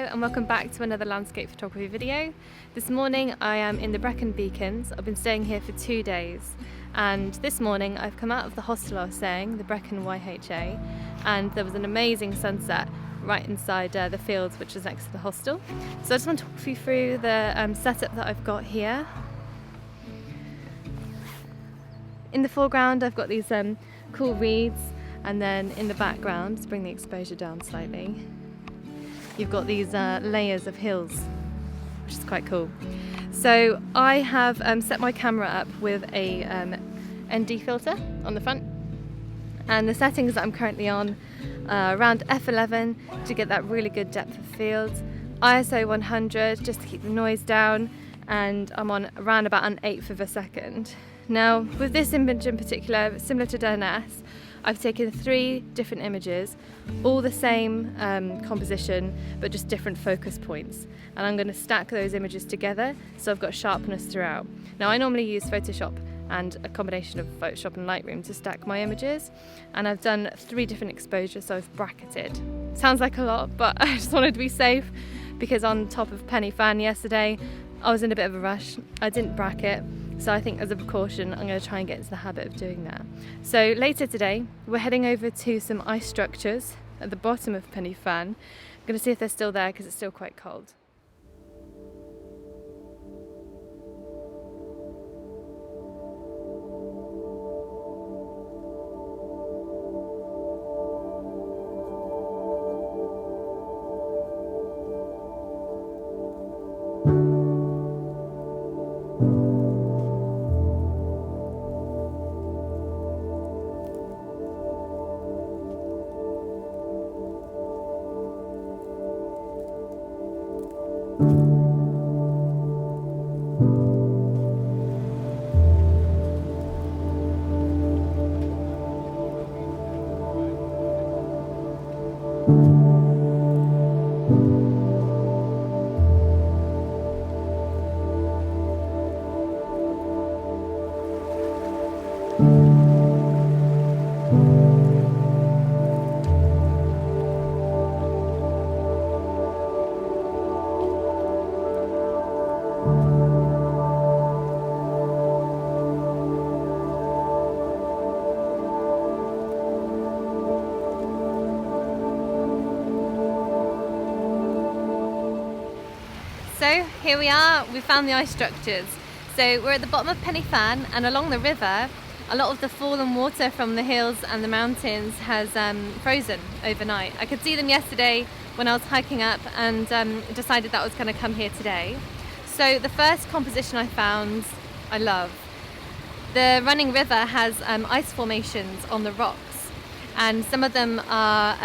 and welcome back to another landscape photography video. This morning I am in the Brecon beacons. I've been staying here for 2 days, and this morning I've come out of the hostel I was staying, the Brecon YHA, and there was an amazing sunset right inside the fields which is next to the hostel. So I just want to talk you through the setup that I've got here. In the foreground I've got these cool reeds, and then in the background, let's bring the exposure down slightly, you've got these layers of hills, which is quite cool. So I have set my camera up with a ND filter on the front, and the settings that I'm currently on around f11 to get that really good depth of field, ISO 100 just to keep the noise down, and I'm on around about an 1/8 of a second. Now with this image in particular, similar to DNS, I've taken 3 different images, all the same composition but just different focus points, and I'm going to stack those images together so I've got sharpness throughout. Now I normally use Photoshop and a combination of Photoshop and Lightroom to stack my images, and I've done 3 different exposures, so I've bracketed. Sounds like a lot, but I just wanted to be safe because on top of Penny Fan yesterday I was in a bit of a rush. I didn't bracket, so I think as a precaution I'm going to try and get into the habit of doing that. So later today we're heading over to some ice structures at the bottom of Penny Fan. I'm going to see if they're still there because it's still quite cold. So here we are, we found the ice structures. So we're at the bottom of Penny Fan, and along the river a lot of the fallen water from the hills and the mountains has frozen overnight. I could see them yesterday when I was hiking up, and decided that I was going to come here today. So the first composition I found I love. The running river has ice formations on the rocks, and some of them are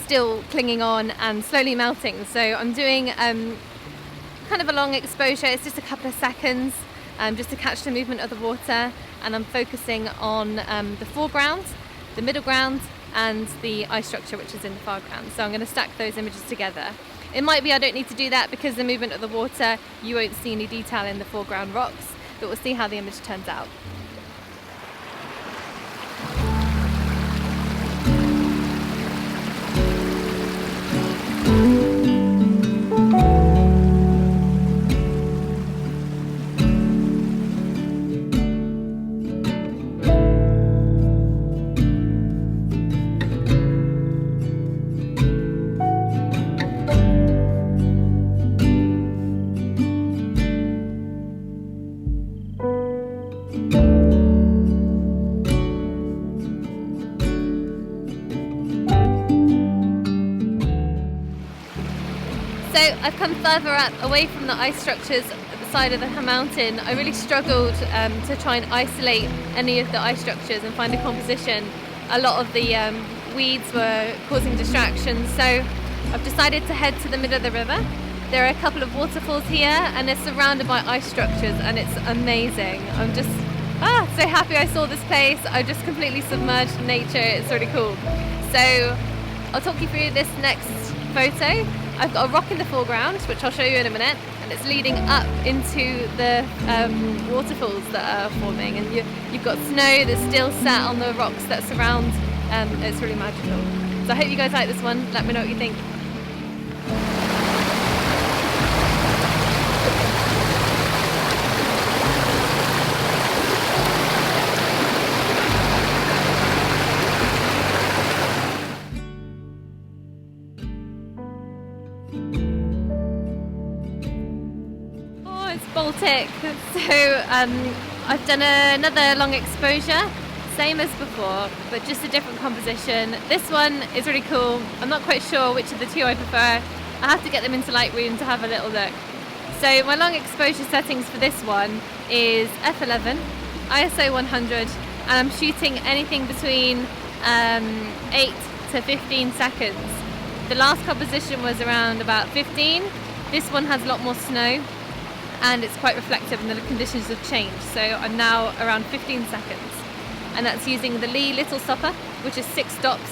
still clinging on and slowly melting. So I'm doing kind of a long exposure. It's just a couple of seconds just to catch the movement of the water, and I'm focusing on the foreground, the middle ground, and the ice structure which is in the foreground. So I'm going to stack those images together. It might be I don't need to do that because the movement of the water, you won't see any detail in the foreground rocks, but we'll see how the image turns out. So I've come further up, away from the ice structures at the side of the mountain. I really struggled to try and isolate any of the ice structures and find a composition. A lot of the weeds were causing distractions, so I've decided to head to the middle of the river. There are a couple of waterfalls here, and they're surrounded by ice structures, and it's amazing. I'm just so happy I saw this place. I'm just completely submerged in nature. It's really cool. So I'll talk you through this next photo. I've got a rock in the foreground, which I'll show you in a minute, and it's leading up into the waterfalls that are forming, and you've got snow that's still set on the rocks that surround. It's really magical. So I hope you guys like this one. Let me know what you think. Oh, it's Baltic. So I've done another long exposure, same as before, but just a different composition. This one is really cool. I'm not quite sure which of the two I prefer. I have to get them into Lightroom to have a little look. So my long exposure settings for this one is f11, ISO 100, and I'm shooting anything between 8 to 15 seconds. The last composition was around about 15. This one has a lot more snow and it's quite reflective and the conditions have changed. So I'm now around 15 seconds. And that's using the Lee Little Stopper, which is 6 stops,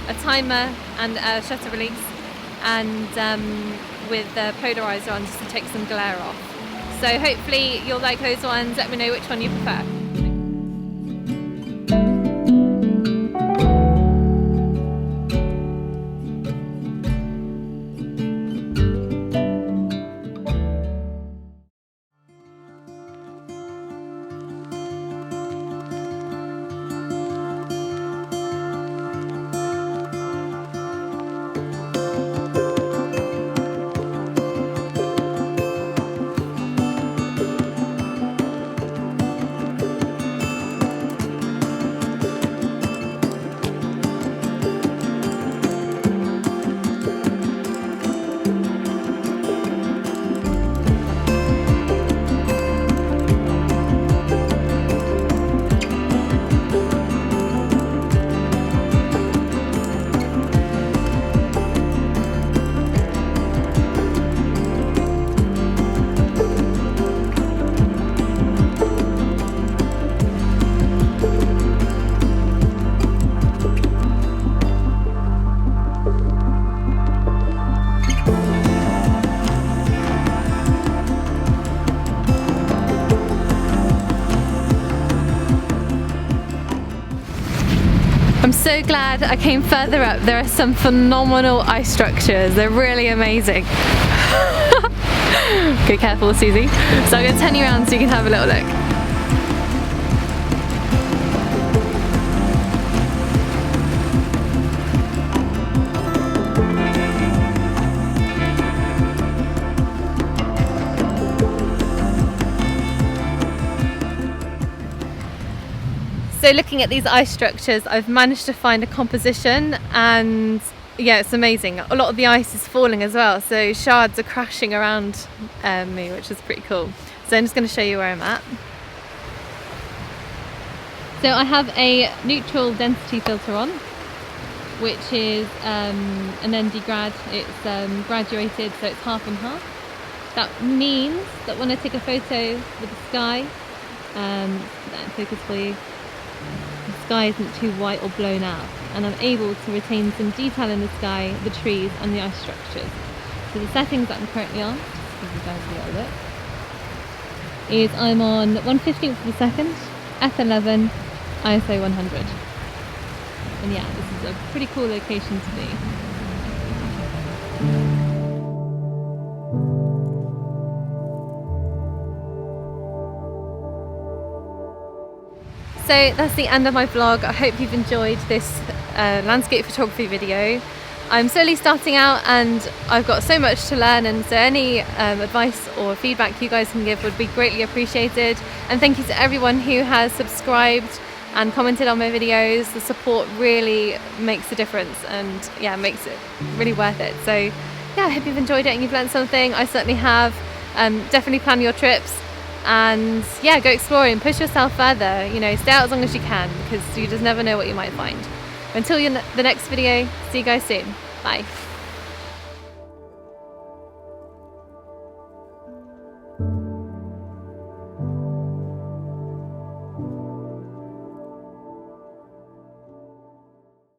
a timer and a shutter release, and with the polarizer on just to take some glare off. So hopefully you'll like those ones. Let me know which one you prefer. I'm so glad I came further up. There are some phenomenal ice structures. They're really amazing. Go careful, Susie. So I'm going to turn you around so you can have a little look. So looking at these ice structures, I've managed to find a composition, and yeah, it's amazing. A lot of the ice is falling as well, so shards are crashing around me, which is pretty cool. So I'm just going to show you where I'm at. So I have a neutral density filter on, which is an ND grad. It's graduated, so it's half and half. That means that when I take a photo with the sky, put that in focus for you, the sky isn't too white or blown out, and I'm able to retain some detail in the sky, the trees and the ice structures. So the settings that I'm currently on, just to give you guys a little look, is I'm on 1/15th of a second, f11, ISO 100. And yeah, this is a pretty cool location to be. So that's the end of my vlog. I hope you've enjoyed this landscape photography video. I'm slowly starting out and I've got so much to learn, and so any advice or feedback you guys can give would be greatly appreciated. And thank you to everyone who has subscribed and commented on my videos. The support really makes a difference, and yeah, makes it really worth it. So yeah, I hope you've enjoyed it and you've learned something. I certainly have. Definitely plan your trips. And yeah, go exploring, push yourself further, you know, stay out as long as you can, because you just never know what you might find. Until the next video, see you guys soon. Bye.